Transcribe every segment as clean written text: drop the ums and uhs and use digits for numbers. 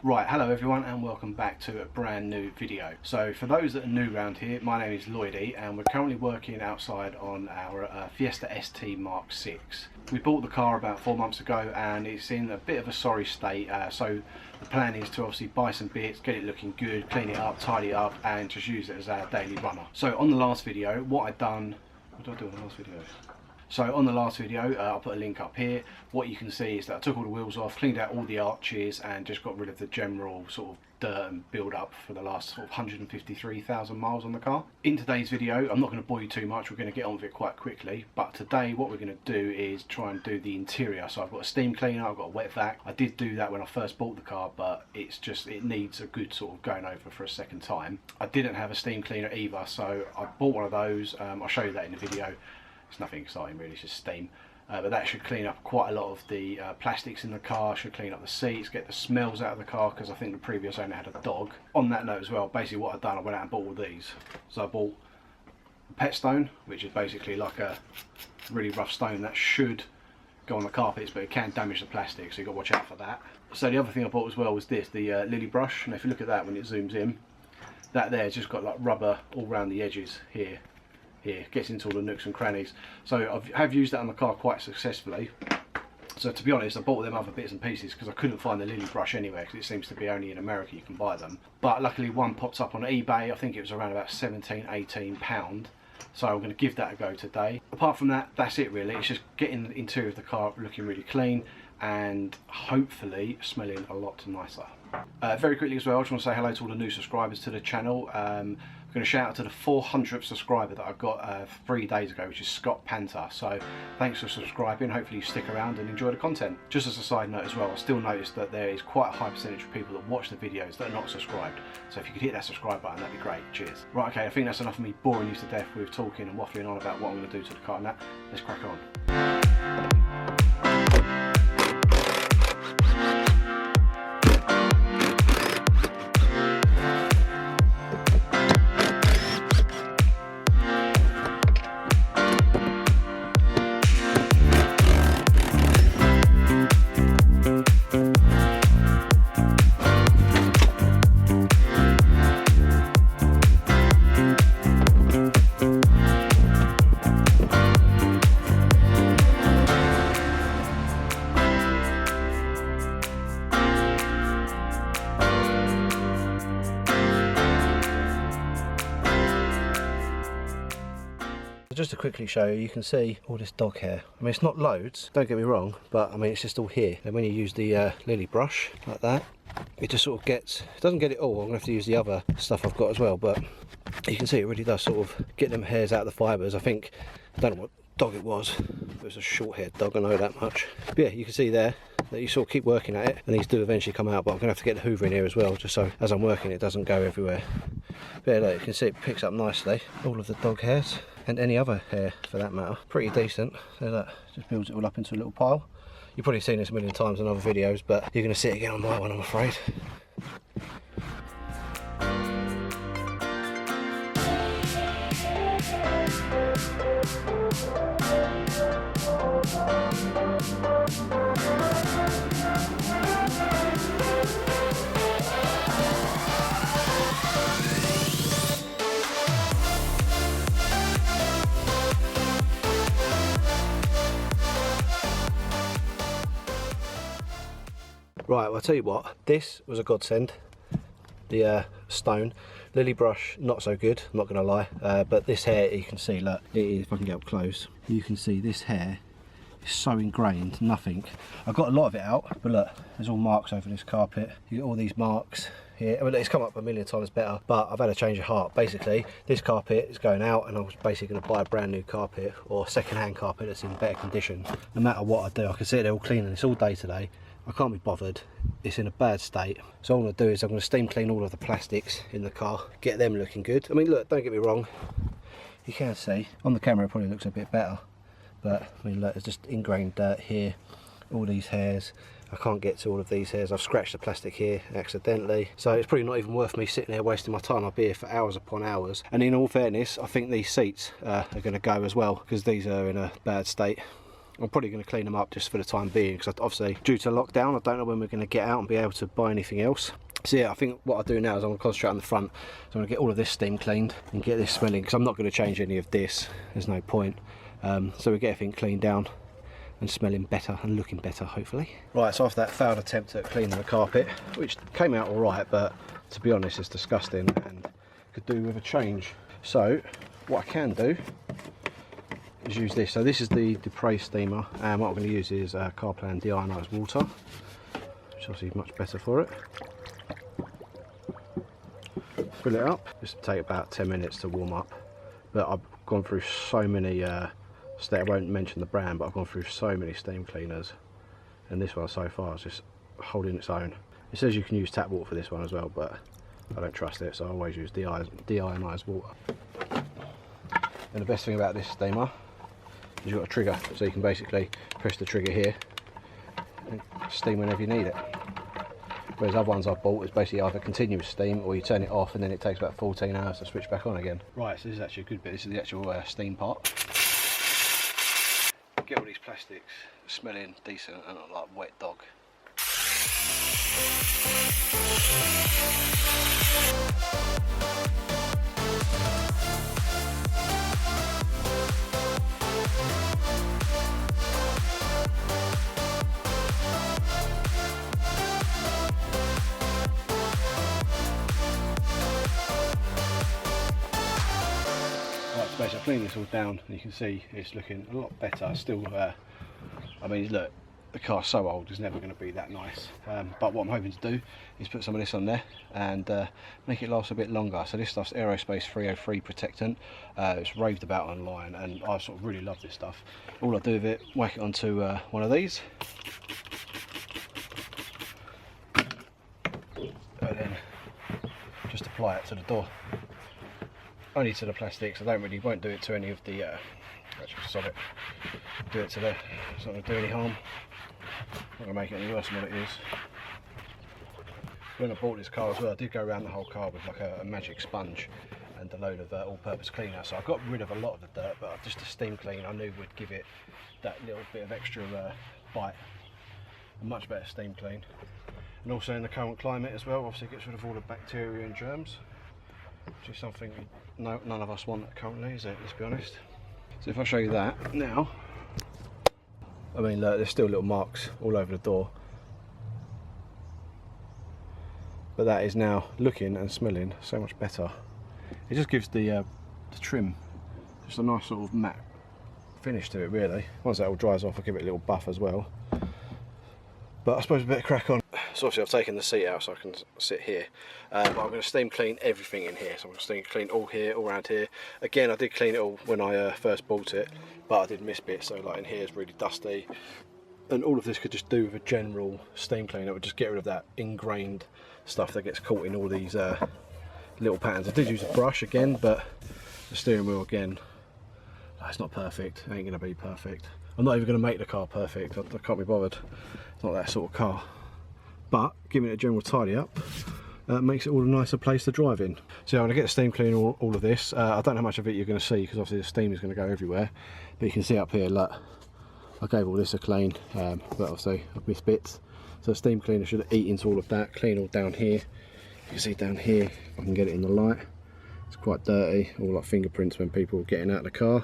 Right, hello everyone and welcome back to a brand new video. So for those that are new around here, my name is Lloydie and we're currently working outside on our Fiesta ST Mark 6. We bought the car about 4 months ago and it's in a bit of a sorry state, so the plan is to obviously buy some bits, get it looking good, clean it up, tidy it up and just use it as our daily runner. So on the last video, what did I do on the last video? So on the last video, I'll put a link up here. What you can see is that I took all the wheels off, cleaned out all the arches and just got rid of the general sort of dirt and build up for the last sort of 153,000 miles on the car. In today's video, I'm not going to bore you too much, we're going to get on with it quite quickly, but today what we're going to do is try and do the interior. So I've got a steam cleaner, I've got a wet vac. I did do that when I first bought the car, but it needs a good sort of going over for a second time. I didn't have a steam cleaner either, so I bought one of those. I'll show you that in the video. It's nothing exciting really, it's just steam. But that should clean up quite a lot of the plastics in the car, should clean up the seats, get the smells out of the car, because I think the previous owner had a dog. On that note as well, basically what I've done, I went out and bought all these. So I bought a pet stone, which is basically like a really rough stone that should go on the carpets, but it can damage the plastic, so you've got to watch out for that. So the other thing I bought as well was this, the lily brush, and if you look at that when it zooms in, that there's just got like rubber all around the edges here. Gets into all the nooks and crannies. So I have used that on the car quite successfully. So to be honest, I bought them other bits and pieces because I couldn't find the lily brush anywhere, because it seems to be only in America you can buy them. But luckily one popped up on eBay. I think it was around about £17–18. So I'm going to give that a go today. Apart from that, that's it really. It's just getting the interior of the car looking really clean and hopefully smelling a lot nicer. Very quickly as well, I just want to say hello to all the new subscribers to the channel. I'm going to shout out to the 400th subscriber that I got 3 days ago, which is Scott Panther. So thanks for subscribing, hopefully you stick around and enjoy the content. Just as a side note as well, I still noticed that there is quite a high percentage of people that watch the videos that are not subscribed. So if you could hit that subscribe button, that'd be great. Cheers. Right, okay, I think that's enough of me boring you to death with talking and waffling on about what I'm going to do to the car now. Let's crack on. Just to quickly show you, you can see all this dog hair. I mean, it's not loads, don't get me wrong, but I mean, it's just all here. And when you use the lily brush like that, it just sort of gets, it doesn't get it all. I'm gonna have to use the other stuff I've got as well, but you can see it really does sort of get them hairs out of the fibres. I think, I don't know what dog it was. It was a short-haired dog, I know that much. But yeah, you can see there that you sort of keep working at it and these do eventually come out, but I'm gonna have to get the hoover in here as well, just so as I'm working it doesn't go everywhere. But yeah, look, you can see it picks up nicely all of the dog hairs and any other hair for that matter. Pretty decent. So that just builds it all up into a little pile. You've probably seen this a million times in other videos, but you're going to see it again on my one, I'm afraid. Right, well, I'll tell you what, this was a godsend. The stone. Lily brush, not so good, I'm not going to lie. But this hair, you can see, look, if I can get up close, you can see this hair is so ingrained, nothing. I got a lot of it out, but look, there's all marks over this carpet. You get all these marks here. I mean, it's come up a million times better, but I've had a change of heart. Basically, this carpet is going out and I was basically going to buy a brand new carpet or second-hand carpet that's in better condition. No matter what I do, I can see they're all clean and it's all day today. I can't be bothered, it's in a bad state. So all I'm going to do is I'm going to steam clean all of the plastics in the car, get them looking good. I mean, look, don't get me wrong, you can see, on the camera it probably looks a bit better, but I mean, look, there's just ingrained dirt here, all these hairs. I can't get to all of these hairs. I've scratched the plastic here accidentally, so it's probably not even worth me sitting there wasting my time. I'll be here for hours upon hours. And in all fairness, I think these seats are going to go as well, because these are in a bad state. I'm probably going to clean them up just for the time being, because obviously due to lockdown I don't know when we're going to get out and be able to buy anything else. So yeah, I think what I'll do now is I'm going to concentrate on the front. So I'm going to get all of this steam cleaned and get this smelling, because I'm not going to change any of this, there's no point. So we get everything cleaned down and smelling better and looking better, hopefully. Right, so after that failed attempt at cleaning the carpet, which came out alright, but to be honest it's disgusting and could do with a change. So what I can do is use this. So this is the Dupre steamer, and what I'm going to use is Carplan deionised water, which is obviously much better for it. Fill it up, just take about 10 minutes to warm up. But I've gone through so many, I won't mention the brand, but I've gone through so many steam cleaners, and this one so far is just holding its own. It says you can use tap water for this one as well, but I don't trust it, so I always use deionised water. And the best thing about this steamer is you've got a trigger, so you can basically press the trigger here and steam whenever you need it. Whereas other ones I've bought is basically either continuous steam, or you turn it off and then it takes about 14 hours to switch back on again. Right, so this is actually a good bit. This is the actual steam part. Get all these plastics smelling decent and not like wet dog. So clean this all down, and you can see it's looking a lot better. Still, I mean, look, the car's so old, it's never going to be that nice. But what I'm hoping to do is put some of this on there and make it last a bit longer. So this stuff's Aerospace 303 protectant. It's raved about online, and I sort of really love this stuff. All I do with it, whack it onto one of these, and then just apply it to the door. Only to the plastics. I won't do it to any of the actually stop it, do it to the, it's not going to do any harm, not going to make it any worse than what it is. When I bought this car as well, I did go around the whole car with like a magic sponge and a load of all-purpose cleaner, so I got rid of a lot of the dirt, but just a steam clean I knew would give it that little bit of extra bite. A much better steam clean, and also in the current climate as well, obviously it gets rid of all the bacteria and germs, which is something none of us want currently, is it? Let's be honest. So if I show you that now, I mean, look, there's still little marks all over the door, but that is now looking and smelling so much better. It just gives the trim just a nice sort of matte finish to it, really. Once that all dries off, I'll give it a little buff as well. But I suppose we better crack on. So obviously I've taken the seat out so I can sit here, but I'm going to steam clean everything in here. So I'm going to steam clean all here, all around here. Again, I did clean it all when I first bought it, but I did miss bits, so like in here is really dusty. And all of this could just do with a general steam clean. It would just get rid of that ingrained stuff that gets caught in all these little patterns. I did use a brush again, but the steering wheel again, it's not perfect. It ain't going to be perfect. I'm not even going to make the car perfect. I can't be bothered. It's not that sort of car. But giving it a general tidy up makes it all a nicer place to drive in. So I'm going to get the steam clean all of this. I don't know how much of it you're going to see, because obviously the steam is going to go everywhere. But you can see up here, look, I gave all this a clean, but obviously I've missed bits. So the steam cleaner should eat into all of that, clean all down here. You can see down here, if I can get it in the light, it's quite dirty, all like fingerprints when people were getting out of the car.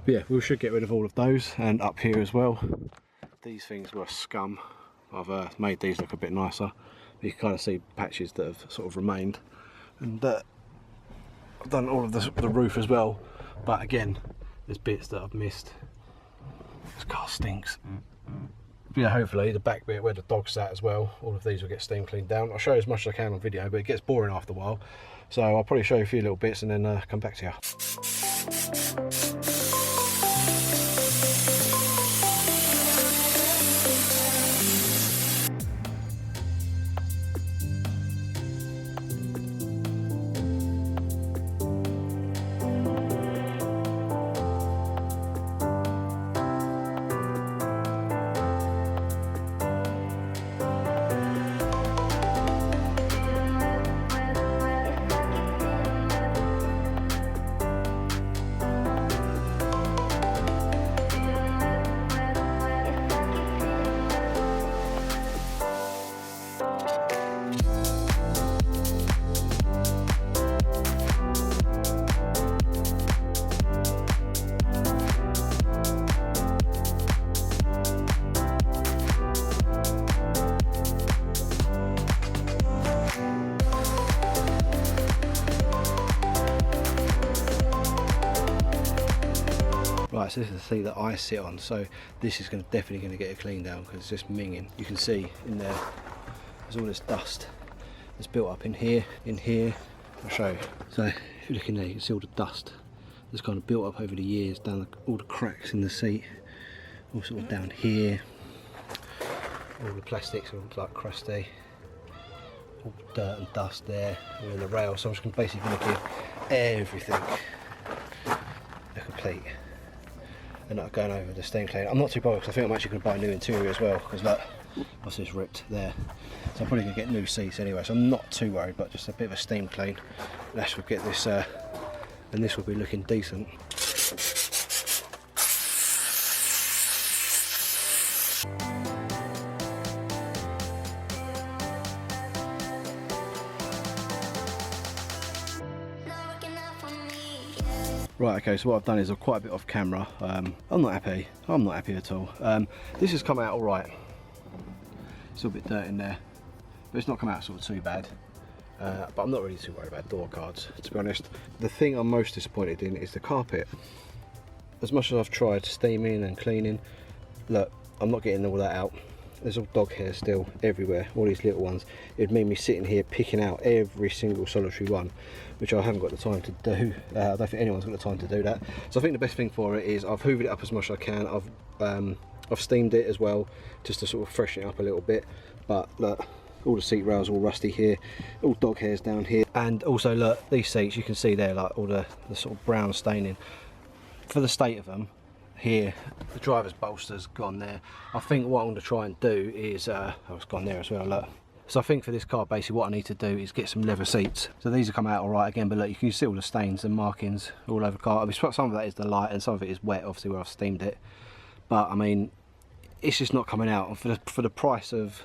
But yeah, we should get rid of all of those, and up here as well. These things were scum. I've made these look a bit nicer. You can kind of see patches that have sort of remained, and I've done all of the roof as well. But again, there's bits that I've missed. This car stinks. But yeah, hopefully the back bit where the dog sat as well, all of these will get steam cleaned down. I'll show you as much as I can on video, but it gets boring after a while. So I'll probably show you a few little bits and then come back to you. Right, so this is the seat that I sit on, so this is definitely going to get a clean down because it's just minging. You can see in there, there's all this dust that's built up in here. I'll show you. So if you look in there, you can see all the dust that's kind of built up over the years, down all the cracks in the seat, all sort of down here. All the plastics are all like crusty, all dirt and dust there, all in the rail. So I'm just basically going to give everything a complete, and not going over the steam clean. I'm not too bothered because I think I'm actually going to buy a new interior as well, because look, what's this ripped there. So I'm probably going to get new seats anyway, so I'm not too worried, but just a bit of a steam clean. Let's get this, and this will be looking decent. Right, okay, so what I've done is I've quite a bit off camera. I'm not happy at all. This has come out alright. It's a bit dirt in there, but it's not come out sort of too bad. But I'm not really too worried about door cards, to be honest. The thing I'm most disappointed in is the carpet. As much as I've tried steaming and cleaning, look, I'm not getting all that out. There's all dog hair still everywhere, all these little ones. It'd mean me sitting here picking out every single solitary one, which I haven't got the time to do. I don't think anyone's got the time to do that. So I think the best thing for it is I've hoovered it up as much as I can. I've steamed it as well, just to sort of freshen it up a little bit. But look, all the seat rails all rusty here, all dog hairs down here. And also look, these seats, you can see there, like all the sort of brown staining. For the state of them, here, the driver's bolster's gone there. I think what I'm going to try and do is, oh, it's gone there as well, look. So I think for this car, basically what I need to do is get some leather seats. So these have come out alright again, but look, you can see all the stains and markings all over the car. I mean, some of that is the light and some of it is wet, obviously, where I've steamed it. But I mean, it's just not coming out. And for the price of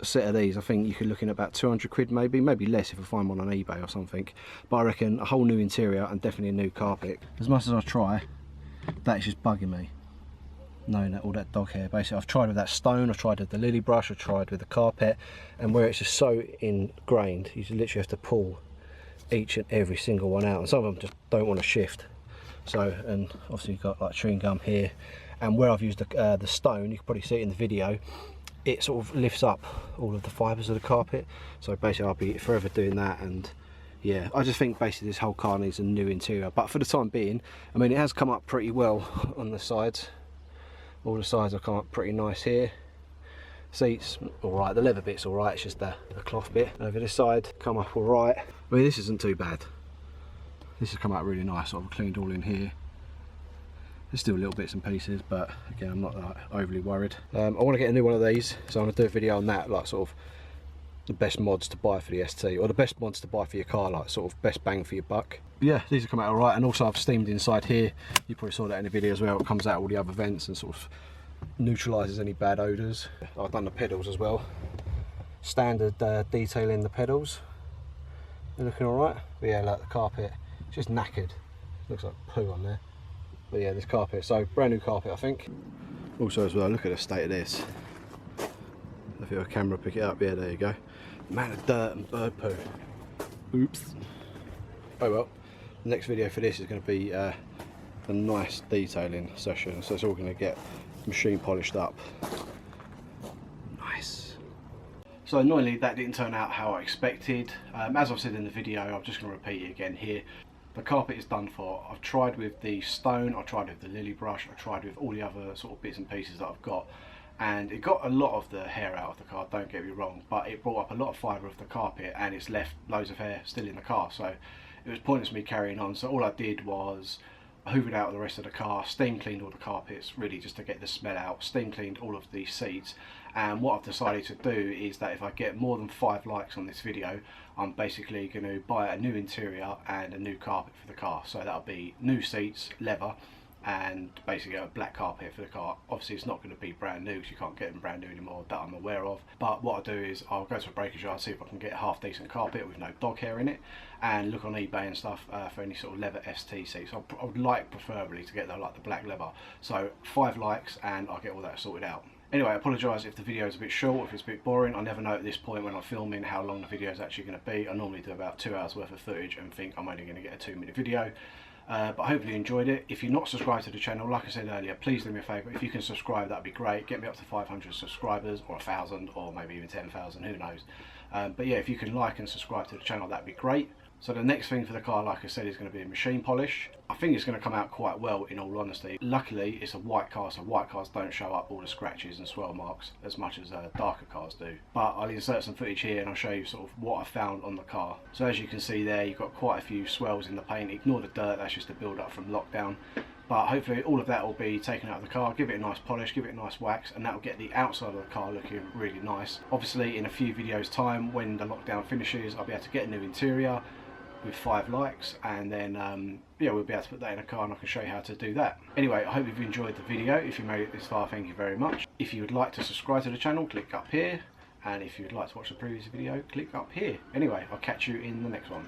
a set of these, I think you could look in about 200 quid maybe less if I find one on eBay or something. But I reckon a whole new interior and definitely a new carpet. As much as I try, that's just bugging me, knowing that all that dog hair. Basically, I've tried with that stone, I've tried with the lily brush, I've tried with the carpet, and where it's just so ingrained, you literally have to pull each and every single one out, and some of them just don't want to shift. So, and obviously you've got like chewing gum here, and where I've used the stone, you can probably see it in the video, it sort of lifts up all of the fibres of the carpet. So basically I'll be forever doing that. And yeah, I just think basically this whole car needs a new interior, but for the time being, I mean, it has come up pretty well on the sides. All the sides have come up pretty nice here. Seats, alright, the leather bit's alright, it's just the cloth bit over this side, come up alright. I mean, this isn't too bad. This has come out really nice, I've cleaned all in here. There's still little bits and pieces, but again, I'm not overly worried. I want to get a new one of these, so I'm going to do a video on that, like sort of the best mods to buy for the ST, or the best mods to buy for your car, like sort of best bang for your buck. But yeah, these have come out alright, and also I've steamed inside here. You probably saw that in the video as well. It comes out all the other vents and sort of neutralises any bad odours. I've done the pedals as well. Standard detail in the pedals. They're looking alright. But yeah, like the carpet, it's just knackered. Looks like poo on there. But yeah, this carpet, so brand new carpet I think. Also as well, look at the state of this. If your camera pick it up, yeah, there you go. Man of dirt and bird poo. Oops. Oh well, the next video for this is going to be a nice detailing session, so it's all going to get machine polished up. Nice. So annoyingly that didn't turn out how I expected. As I've said in the video, I'm just going to repeat it again here. The carpet is done for. I've tried with the stone, I tried with the lily brush, I tried with all the other sort of bits and pieces that I've got, and it got a lot of the hair out of the car, don't get me wrong, but it brought up a lot of fibre of the carpet and it's left loads of hair still in the car, so it was pointless me carrying on. So all I did was hoovered out the rest of the car, steam cleaned all the carpets, really just to get the smell out, steam cleaned all of the seats, and what I've decided to do is that if I get more than 5 likes on this video, I'm basically going to buy a new interior and a new carpet for the car. So that'll be new seats, leather, and basically a black carpet for the car. Obviously it's not going to be brand new because you can't get them brand new anymore that I'm aware of, but what I'll do is I'll go to a breakage yard, see if I can get a half decent carpet with no dog hair in it, and look on eBay and stuff for any sort of leather ST seats. I would like preferably to get the black leather. So 5 likes and I'll get all that sorted out. Anyway, I apologise if the video is a bit short, if it's a bit boring. I never know at this point when I'm filming how long the video is actually going to be. I normally do about 2 hours worth of footage and think I'm only going to get a 2-minute video. But hopefully you enjoyed it. If you're not subscribed to the channel, like I said earlier, please do me a favour. If you can subscribe, that'd be great. Get me up to 500 subscribers, or 1,000, or maybe even 10,000, who knows. But yeah, if you can like and subscribe to the channel, that'd be great. So the next thing for the car, like I said, is going to be a machine polish. I think it's going to come out quite well, in all honesty. Luckily, it's a white car, so white cars don't show up all the scratches and swirl marks as much as darker cars do. But I'll insert some footage here and I'll show you sort of what I found on the car. So as you can see there, you've got quite a few swirls in the paint. Ignore the dirt, that's just a build up from lockdown. But hopefully all of that will be taken out of the car, give it a nice polish, give it a nice wax, and that will get the outside of the car looking really nice. Obviously in a few videos time, when the lockdown finishes, I'll be able to get a new interior with 5 likes, and then yeah, we'll be able to put that in a car and I can show you how to do that. Anyway, I hope you've enjoyed the video. If you made it this far, thank you very much. If you would like to subscribe to the channel, click up here, and if you would like to watch the previous video, click up here. Anyway, I'll catch you in the next one.